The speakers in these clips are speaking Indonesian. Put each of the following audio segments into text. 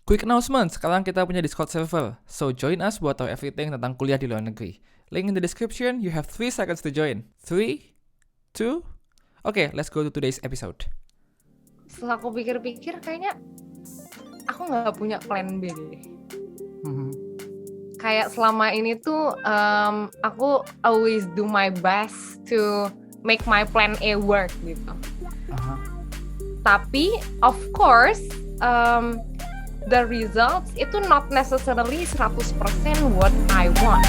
Quick announcement, sekarang kita punya Discord server. So join us buat tahu everything tentang kuliah di luar negeri. Link in the description, you have 3 seconds to join. 3, 2, okay, let's go to today's episode. Setelah aku pikir-pikir kayaknya aku nggak punya plan B deh. Kayak selama ini tuh aku always do my best to make my plan A work gitu. Tapi of course the results itu not necessarily 100% what I want.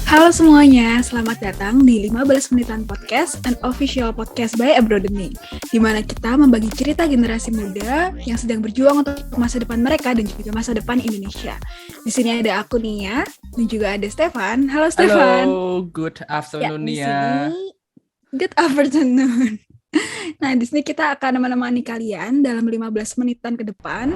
Halo semuanya, selamat datang di 15 Menitan Podcast, an official podcast by Abrodemy, di mana kita membagi cerita generasi muda yang sedang berjuang untuk masa depan mereka dan juga masa depan Indonesia. Di sini ada aku Nia dan juga ada Stefan. Halo Stefan. Halo, good afternoon Nia. Good afternoon. Nah, di sini kita akan menemani kalian dalam 15 menitan ke depan.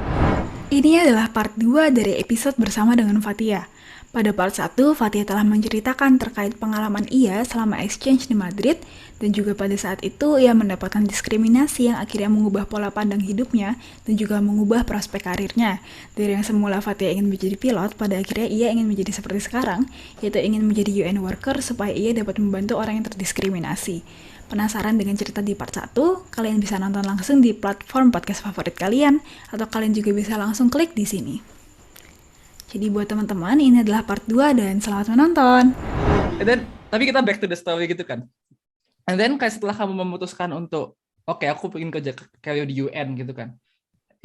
Ini adalah part 2 dari episode bersama dengan Fatia. Pada part 1, Fatia telah menceritakan terkait pengalaman ia selama exchange di Madrid, dan juga pada saat itu ia mendapatkan diskriminasi yang akhirnya mengubah pola pandang hidupnya dan juga mengubah prospek karirnya. Dari yang semula Fatia ingin menjadi pilot, pada akhirnya ia ingin menjadi seperti sekarang, yaitu ingin menjadi UN worker supaya ia dapat membantu orang yang terdiskriminasi. Penasaran dengan cerita di part 1? Kalian bisa nonton langsung di platform podcast favorit kalian, atau kalian juga bisa langsung klik di sini. Jadi buat teman-teman, ini adalah part 2 dan selamat menonton. Tapi kita back to the story gitu kan. And then kayak setelah kamu memutuskan untuk, oke, aku pengen kerja career di UN gitu kan.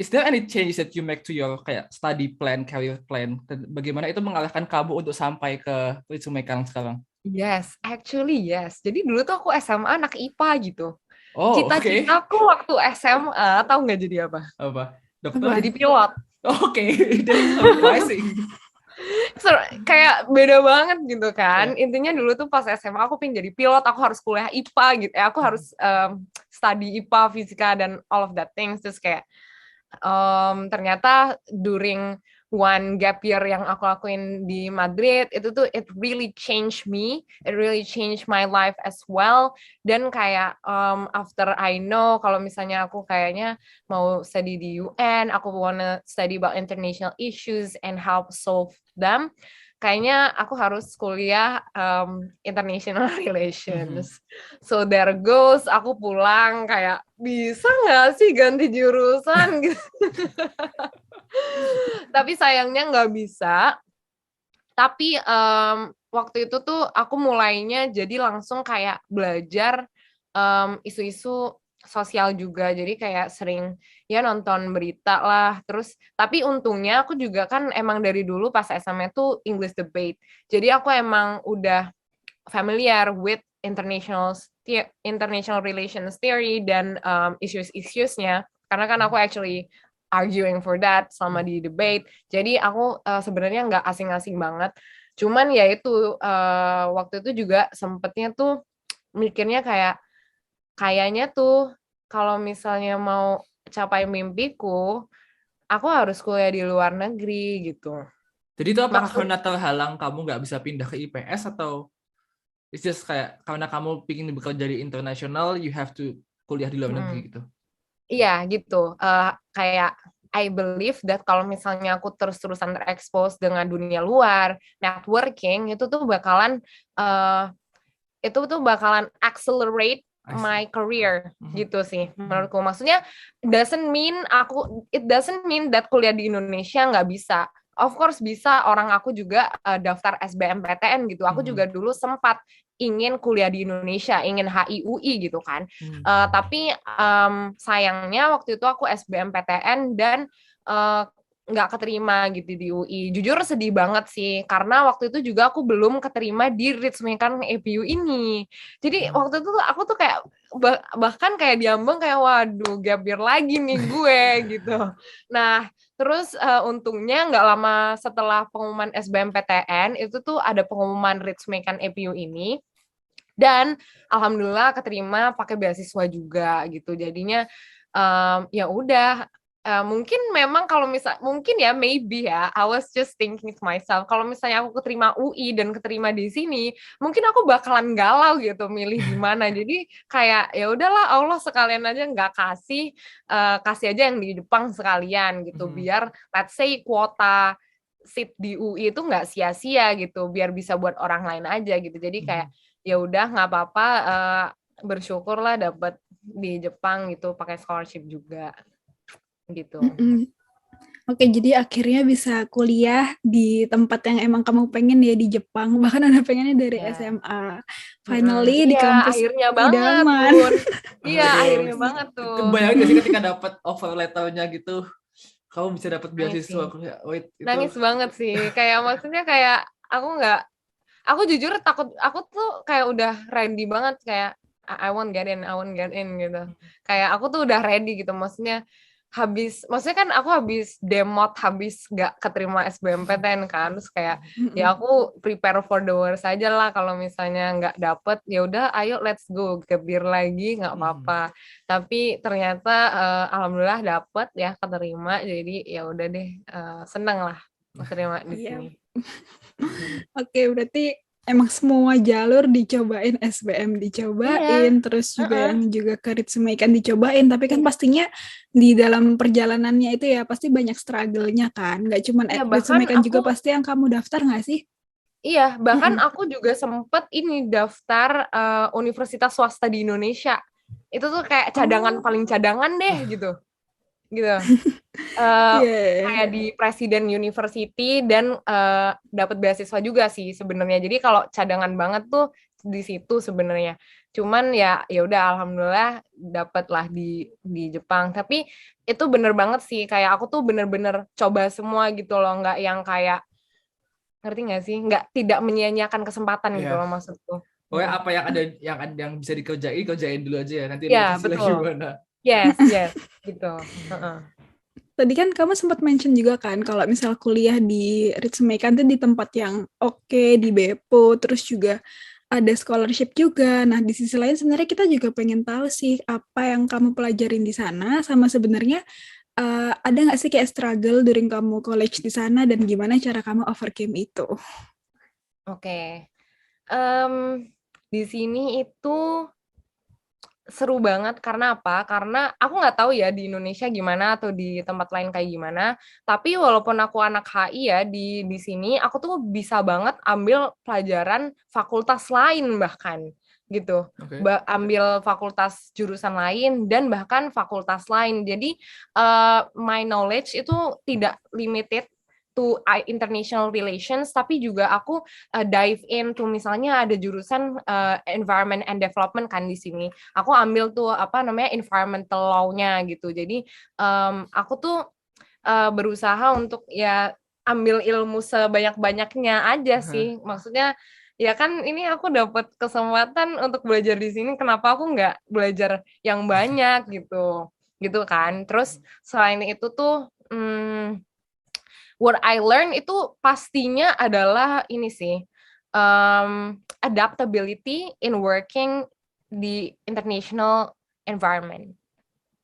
Is there any changes that you make to your kayak study plan, career plan? Dan bagaimana itu mengalahkan kamu untuk sampai ke resume kalian sekarang? Yes, actually yes. Jadi dulu tuh aku SMA anak IPA gitu. Oh, Cita-citaku waktu SMA tahu nggak jadi apa? Apa? Dokter? Jadi pilot. Oke, that's surprising. Kayak beda banget gitu kan. Intinya dulu tuh pas SMA aku pengen jadi pilot, aku harus kuliah IPA gitu. Aku harus study IPA, fisika dan all of that things. Terus kayak ternyata during one gap year yang aku lakuin di Madrid itu tuh it really changed me, it really changed my life as well. Dan kayak after I know kalau misalnya aku kayaknya mau study di UN, aku wanna study about international issues and help solve them, kayaknya aku harus kuliah international relations. So there goes, aku pulang kayak bisa nggak sih ganti jurusan gitu. Tapi sayangnya nggak bisa. Tapi waktu itu tuh aku mulainya jadi langsung kayak belajar isu-isu sosial juga. Jadi kayak sering ya nonton berita lah. Terus tapi untungnya aku juga kan emang dari dulu pas SMA tuh English debate. Jadi aku emang udah familiar with international relations theory dan issues-issuesnya. Karena kan aku actually arguing for that selama di debate. Jadi aku sebenarnya nggak asing-asing banget. Cuman ya itu waktu itu juga sempetnya tuh mikirnya kayaknya tuh kalau misalnya mau capai mimpiku, aku harus kuliah di luar negeri gitu. Jadi itu apa karena terhalang kamu nggak bisa pindah ke IPS atau it's just kayak karena kamu ingin bekerja di internasional, you have to kuliah di luar negeri gitu? Iya gitu, kayak I believe that kalau misalnya aku terus-terusan terekspos dengan dunia luar, networking itu tuh bakalan accelerate my career gitu sih menurutku. Maksudnya it doesn't mean that kuliah di Indonesia nggak bisa. Of course bisa, orang aku juga daftar SBMPTN gitu. Aku juga dulu sempat ingin kuliah di Indonesia, ingin HIUI gitu kan. Tapi sayangnya waktu itu aku SBMPTN dan nggak keterima gitu di UI. Jujur sedih banget sih, karena waktu itu juga aku belum keterima di Ritsumeikan EPU ini. Jadi waktu itu aku tuh kayak bahkan kayak diambang kayak waduh gap year lagi nih gue gitu. Nah terus untungnya nggak lama setelah pengumuman SBMPTN itu tuh ada pengumuman Ritsumeikan EPU ini. Dan alhamdulillah keterima pakai beasiswa juga gitu. Jadinya ya udah Mungkin memang kalau mungkin ya maybe ya I was just thinking to myself kalau misalnya aku keterima UI dan keterima di sini mungkin aku bakalan galau gitu milih di mana. Jadi kayak ya udahlah Allah sekalian aja nggak kasih aja yang di Jepang sekalian gitu biar let's say kuota seat di UI itu nggak sia-sia gitu biar bisa buat orang lain aja gitu. Jadi kayak ya udah nggak apa-apa, bersyukurlah dapat di Jepang gitu pakai scholarship juga gitu. Oke, jadi akhirnya bisa kuliah di tempat yang emang kamu pengen ya di Jepang, bahkan udah pengennya dari SMA. Finally di kampus akhirnya banget, idaman. Bun. Iya, akhirnya banget tuh. Itu bayangin gak sih ketika dapat offer letter-nya gitu, kamu bisa dapat beasiswa. Nangis banget sih. Kayak maksudnya kayak aku jujur takut, aku tuh kayak udah ready banget kayak I won't get in gitu. Kayak aku tuh udah ready gitu, maksudnya kan aku habis demot, habis gak keterima SBMPTN kan, terus kayak ya aku prepare for the worst aja lah kalau misalnya nggak dapet, ya udah ayo let's go gebir lagi nggak apa-apa. Tapi ternyata alhamdulillah dapet ya, keterima, jadi ya udah deh, seneng lah keterima di sini. Oke, berarti emang semua jalur dicobain, SBM dicobain, terus juga yang juga ke Ritsumeikan dicobain, tapi kan pastinya di dalam perjalanannya itu ya pasti banyak struggle-nya kan, nggak cuma Ritsumeikan juga pasti yang kamu daftar nggak sih? Iya, bahkan aku juga sempet ini daftar universitas swasta di Indonesia, itu tuh kayak cadangan paling cadangan deh gitu. Kayak di Presiden University dan dapat beasiswa juga sih sebenarnya. Jadi kalau cadangan banget tuh di situ sebenarnya. Cuman ya udah alhamdulillah dapat lah di Jepang. Tapi itu bener banget sih, kayak aku tuh bener-bener coba semua gitu loh, nggak yang kayak, ngerti nggak sih? Nggak, tidak menyia-nyiakan kesempatan gitu loh maksudku. Apa yang ada yang bisa kerjain dulu aja ya, nanti betul. lagi gimana. Yes, gitu. Tadi kan kamu sempat mention juga kan kalau misal kuliah di Ritsumeikan itu di tempat yang oke, di Beppo, terus juga ada scholarship juga. Nah, di sisi lain sebenarnya kita juga pengen tahu sih apa yang kamu pelajarin di sana, sama sebenarnya ada nggak sih kayak struggle during kamu college di sana dan gimana cara kamu overcome itu? Oke. Di sini itu seru banget karena apa? Karena aku nggak tahu ya di Indonesia gimana atau di tempat lain kayak gimana. Tapi walaupun aku anak HI ya, di sini aku tuh bisa banget ambil pelajaran fakultas lain bahkan gitu. Ambil fakultas jurusan lain dan bahkan fakultas lain. Jadi my knowledge itu tidak limited to international relations, tapi juga aku dive into misalnya ada jurusan environment and development kan di sini. Aku ambil tuh environmental law-nya gitu. Jadi aku tuh berusaha untuk ya ambil ilmu sebanyak-banyaknya aja sih. Maksudnya ya kan ini aku dapat kesempatan untuk belajar di sini, kenapa aku nggak belajar yang banyak gitu kan. Terus selain itu tuh what I learn itu pastinya adalah ini sih, adaptability in working di international environment.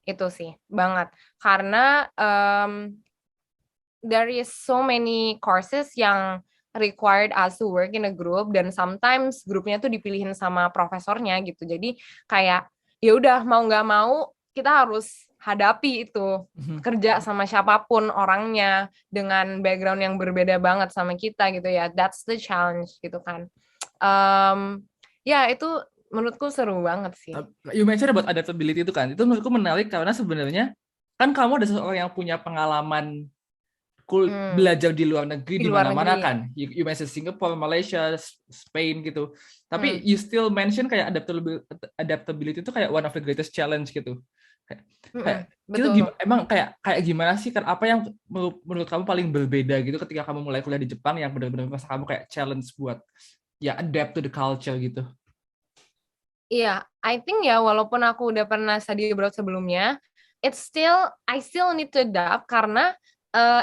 Itu sih, banget. Karena there is so many courses yang required us to work in a group, dan sometimes grupnya tuh dipilihin sama profesornya gitu. Jadi kayak ya udah mau nggak mau kita harus hadapi itu, kerja sama siapapun orangnya dengan background yang berbeda banget sama kita gitu ya. That's the challenge gitu kan. Ya itu menurutku seru banget sih. You mentioned about adaptability itu kan, itu menurutku menarik karena sebenarnya kan kamu ada seseorang yang punya pengalaman belajar di luar negeri di mana-mana kan. You mentioned Singapore, Malaysia, Spain gitu. Tapi you still mention kayak adaptability itu kayak one of the greatest challenge gitu. Kayak itu emang kayak gimana sih kan, apa yang menurut kamu paling berbeda gitu ketika kamu mulai kuliah di Jepang yang benar-benar masa kamu kayak challenge buat ya adapt to the culture gitu? Iya, I think ya walaupun aku udah pernah study abroad sebelumnya, I still need to adapt karena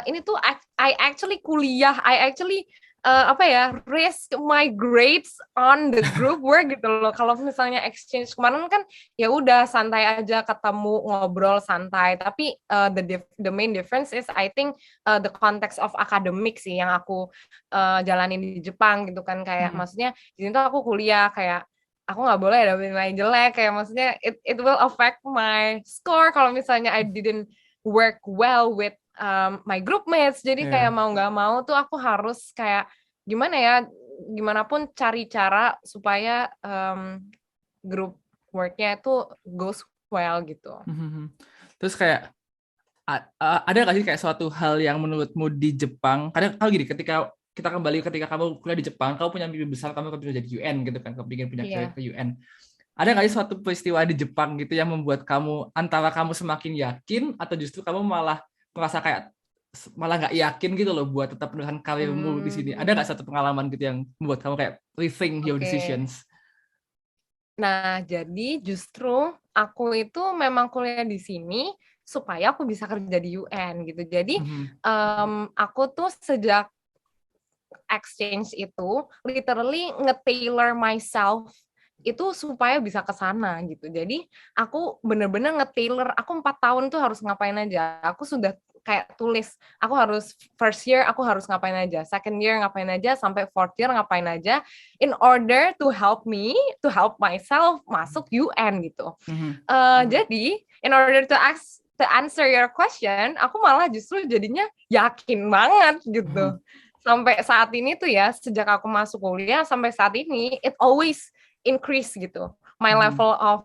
ini tuh I actually kuliah, I actually risk my grades on the group work gitu loh. Kalau misalnya exchange kemarin kan ya udah santai aja ketemu ngobrol santai, tapi the main difference is I think the context of academic sih yang aku jalanin di Jepang gitu kan, kayak maksudnya di sini tuh aku kuliah kayak aku nggak boleh dapet nilai jelek, kayak maksudnya it will affect my score kalau misalnya I didn't work well with my group mates. Jadi kayak mau nggak mau tuh aku harus kayak gimana pun cari cara supaya group worknya itu goes well gitu. Terus kayak ada nggak sih kayak suatu hal yang menurutmu di Jepang, kadang kalau gini, ketika kamu kuliah di Jepang, kamu punya mimpi besar, kamu kepingin jadi UN gitu kan, kepingin punya karir ke UN. Ada nggak sih suatu peristiwa di Jepang gitu yang membuat antara kamu semakin yakin atau justru kamu malah merasa kayak malah nggak yakin gitu loh buat tetap meneruskan karirmu di sini? Ada nggak satu pengalaman gitu yang membuat kamu kayak rethink your decisions? Nah, jadi justru aku itu memang kuliah di sini supaya aku bisa kerja di UN gitu. Jadi aku tuh sejak exchange itu literally nge-tailor myself itu supaya bisa ke sana gitu. Jadi aku bener-bener nge-tailor, aku 4 tahun tuh harus ngapain aja. Aku sudah kayak tulis, aku harus first year aku harus ngapain aja, second year ngapain aja, sampai fourth year ngapain aja, in order to help myself masuk UN gitu. Jadi in order to answer your question, aku malah justru jadinya yakin banget gitu. Sampai saat ini tuh ya, sejak aku masuk kuliah sampai saat ini, it always increase gitu. My level of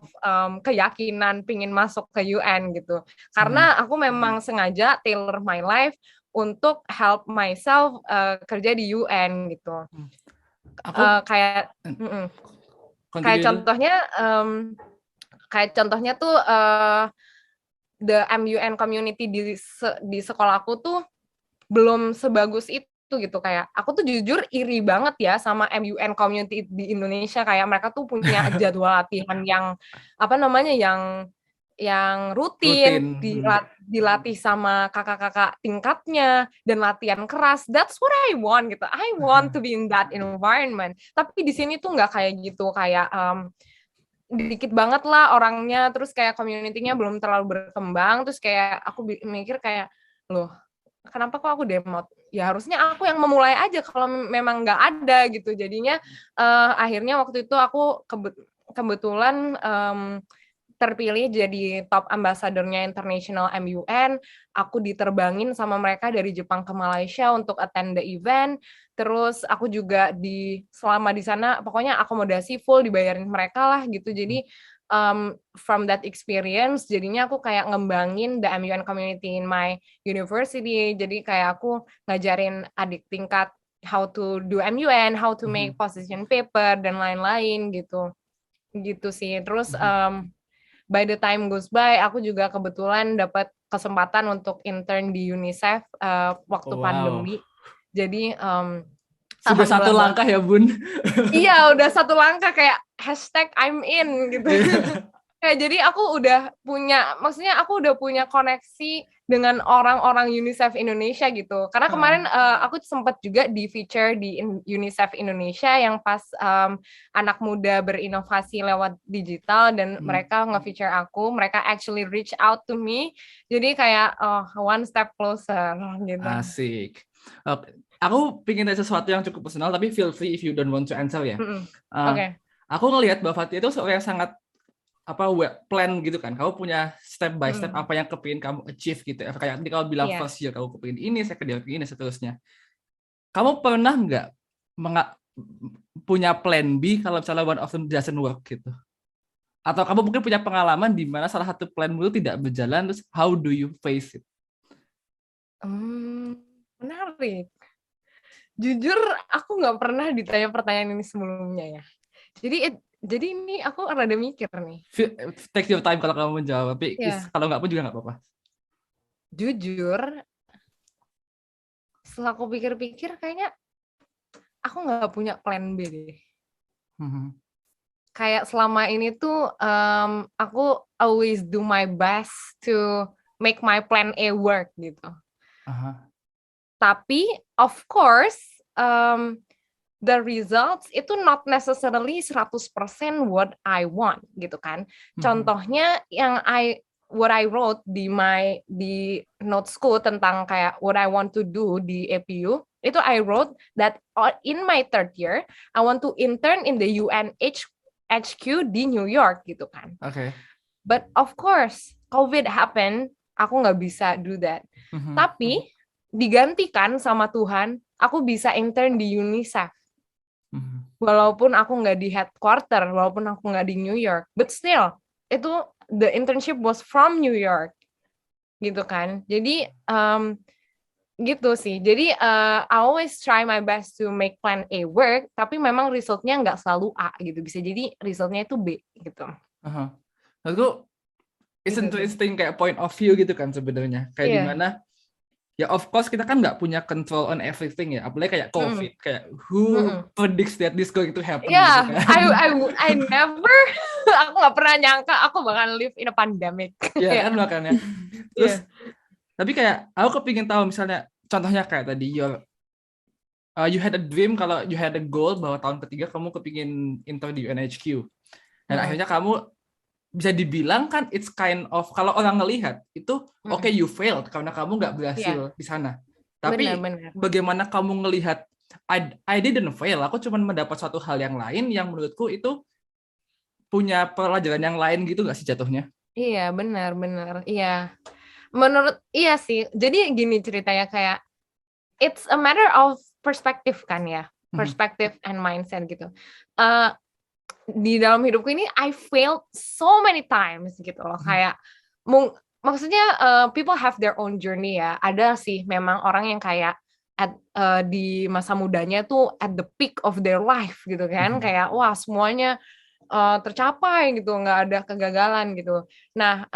keyakinan pingin masuk ke UN gitu. Karena aku memang sengaja tailor my life untuk help myself kerja di UN gitu. Kayak contohnya tuh the MUN community di sekolah aku tuh belum sebagus itu gitu. Kayak aku tuh jujur iri banget ya sama MUN community di Indonesia, kayak mereka tuh punya jadwal latihan yang rutin. Dilatih sama kakak-kakak tingkatnya dan latihan keras. That's what I want gitu. I want to be in that environment. Tapi di sini tuh nggak kayak gitu, kayak dikit banget lah orangnya, terus kayak community-nya belum terlalu berkembang, terus kayak aku mikir kayak, loh, kenapa kok aku demot? Ya harusnya aku yang memulai aja kalau memang nggak ada gitu. Jadinya akhirnya waktu itu aku kebetulan terpilih jadi top ambassador-nya International MUN. Aku diterbangin sama mereka dari Jepang ke Malaysia untuk attend the event. Terus aku juga selama di sana pokoknya akomodasi full dibayarin mereka lah gitu. Jadi from that experience jadinya aku kayak ngembangin the MUN community in my university. Jadi kayak aku ngajarin adik tingkat how to do MUN, how to make position paper dan lain-lain gitu. Gitu sih. Terus by the time goes by, aku juga kebetulan dapat kesempatan untuk intern di UNICEF waktu pandemi. Jadi sudah satu langkah ya, Bun. Iya, udah satu langkah, kayak #I'm in gitu. Kayak jadi aku udah punya koneksi dengan orang-orang UNICEF Indonesia gitu. Karena kemarin aku sempat juga di feature di UNICEF Indonesia yang pas anak muda berinovasi lewat digital, dan mereka nge-feature aku, mereka actually reach out to me. Jadi kayak one step closer gitu. Asik. Aku pengen tanya sesuatu yang cukup personal, tapi feel free if you don't want to answer ya. Oke. Aku ngelihat Mbak Fathia itu seorang yang sangat plan gitu kan. Kamu punya step by step apa yang kepingin kamu achieve gitu. Kayak nanti kamu bilang first year kamu kepingin ini, second year kepingin ini, seterusnya. Kamu pernah nggak punya plan B kalau misalnya one of them doesn't work gitu? Atau kamu mungkin punya pengalaman di mana salah satu planmu itu tidak berjalan, terus how do you face it? Menarik. Jujur aku nggak pernah ditanya pertanyaan ini sebelumnya ya. Jadi ini aku rada mikir nih. Take your time kalau kamu menjawab, tapi kalau nggak pun juga nggak apa-apa. Jujur, setelah aku pikir-pikir kayaknya aku nggak punya plan B deh. Kayak selama ini tuh aku always do my best to make my plan A work gitu. Tapi of course the results itu not necessarily 100% what I want gitu kan. Contohnya yang what I wrote di notesku tentang kayak what I want to do di APU, itu I wrote that in my third year I want to intern in the UN HQ di New York gitu kan. Okay. But of course COVID happened, aku nggak bisa do that. Tapi digantikan sama Tuhan, aku bisa intern di UNICEF. Walaupun aku nggak di headquarter, walaupun aku nggak di New York, but still itu the internship was from New York, gitu kan. Jadi gitu sih. Jadi I always try my best to make plan A work, tapi memang resultnya nggak selalu A gitu. Bisa jadi resultnya itu B gitu. Lalu it's interesting kayak point of view gitu kan sebenarnya. Kayak dimana ya of course kita kan nggak punya control on everything ya, apalagi kayak COVID, kayak who predicts that this going to happen? Yeah, gitu kan? I never, aku nggak pernah nyangka aku bakal live in a pandemic. Ya kan makanya. Terus tapi kayak aku kepingin tahu misalnya contohnya kayak tadi you had a dream, kalau you had a goal bahwa tahun ketiga kamu kepingin intern di UNHQ dan akhirnya kamu bisa dibilang kan it's kind of kalau orang ngelihat itu okay, you failed karena kamu nggak berhasil di sana. Tapi benar. Bagaimana kamu ngelihat I didn't fail, aku cuma mendapat suatu hal yang lain yang menurutku itu punya pelajaran yang lain gitu nggak sih jatuhnya? Iya benar. Iya. Iya sih. Jadi gini ceritanya kayak it's a matter of perspective kan ya, perspective and mindset gitu. Di dalam hidupku ini I failed so many times gitu loh. Kayak maksudnya people have their own journey ya. Ada sih memang orang yang kayak di masa mudanya tuh at the peak of their life gitu kan. Kayak wah semuanya tercapai gitu, nggak ada kegagalan gitu. Nah,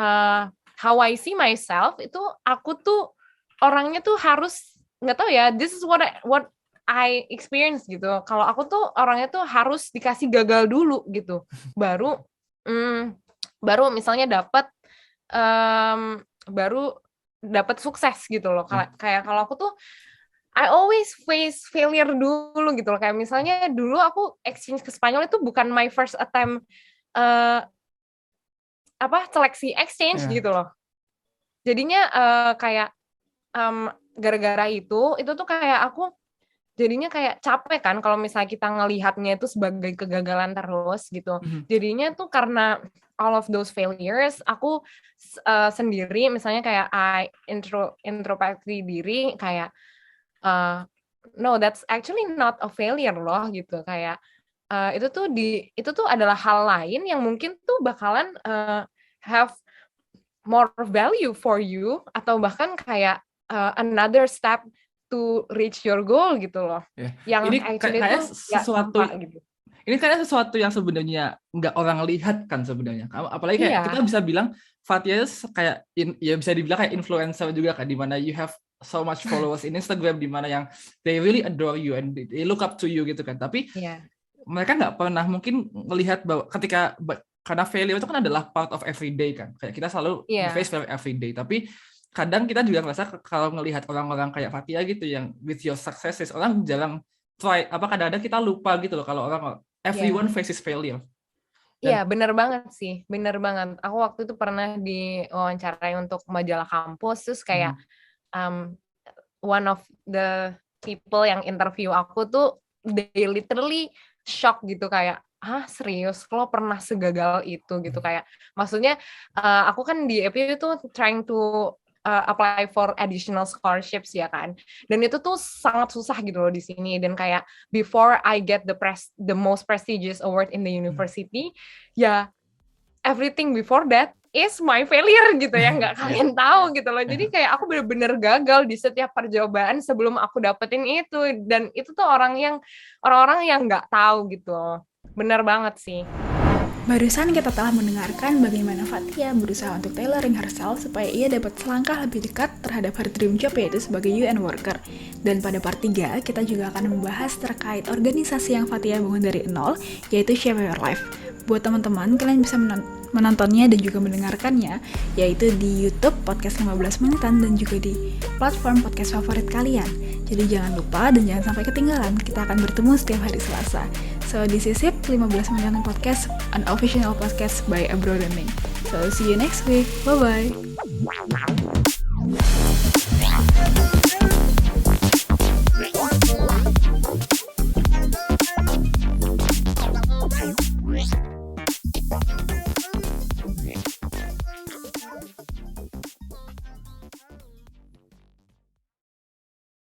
how I see myself itu aku tuh orangnya tuh harus nggak tahu ya. This is what I experience gitu. Kalau aku tuh orangnya tuh harus dikasih gagal dulu gitu, baru misalnya baru dapat sukses gitu loh. Kayak kalau aku tuh I always face failure dulu gitu loh. Kayak misalnya dulu aku exchange ke Spanyol itu bukan my first attempt seleksi exchange gitu loh. Jadinya kayak gara-gara itu tuh kayak aku jadinya kayak capek kan kalau misalnya kita ngelihatnya itu sebagai kegagalan terus gitu. Jadinya tuh karena all of those failures, aku sendiri misalnya kayak I introspeksi diri kayak no, that's actually not a failure loh gitu. Kayak itu tuh adalah hal lain yang mungkin tuh bakalan have more value for you, atau bahkan kayak another step to reach your goal gitu loh. Yang ini actually kayak itu sesuatu gitu. Ini kayak sesuatu yang sebenarnya nggak orang lihat kan sebenarnya. Apalagi kayak kita bisa bilang Fathia kayak ya bisa dibilang kayak influencer juga kan, di mana you have so much followers in Instagram, di mana yang they really adore you and they look up to you gitu kan. Tapi mereka nggak pernah mungkin melihat bahwa karena failure itu kan adalah part of everyday kan. Kayak kita selalu face failure everyday. Tapi kadang kita juga ngerasa kalau ngelihat orang-orang kayak Fathia gitu yang with your successes, orang jarang kadang-kadang kita lupa gitu loh kalau everyone faces failure. Iya, benar banget sih, benar banget. Aku waktu itu pernah diwawancarai untuk majalah kampus, terus kayak one of the people yang interview aku tuh they literally shock gitu, kayak serius lo pernah segagal itu gitu. Kayak maksudnya aku kan di APU tuh trying to apply for additional scholarships ya kan, dan itu tuh sangat susah gitu loh di sini. Dan kayak before I get the most prestigious award in the university, ya everything before that is my failure gitu ya, nggak kalian tahu gitu loh. Jadi kayak aku bener-bener gagal di setiap percobaan sebelum aku dapetin itu, dan itu tuh orang-orang yang nggak tahu gitu loh. Bener banget sih. Barusan kita telah mendengarkan bagaimana Fathia berusaha untuk tailoring herself supaya ia dapat selangkah lebih dekat terhadap her dream job, yaitu sebagai UN worker. Dan pada part 3, kita juga akan membahas terkait organisasi yang Fathia bangun dari nol, yaitu Shape Your Life. Buat teman-teman, kalian bisa menontonnya dan juga mendengarkannya, yaitu di YouTube Podcast 15 Menitan dan juga di platform podcast favorit kalian. Jadi jangan lupa dan jangan sampai ketinggalan. Kita akan bertemu setiap hari Selasa. So this is it, 15 Menit Podcast, an official podcast by Abroad Learning. So see you next week. Bye-bye.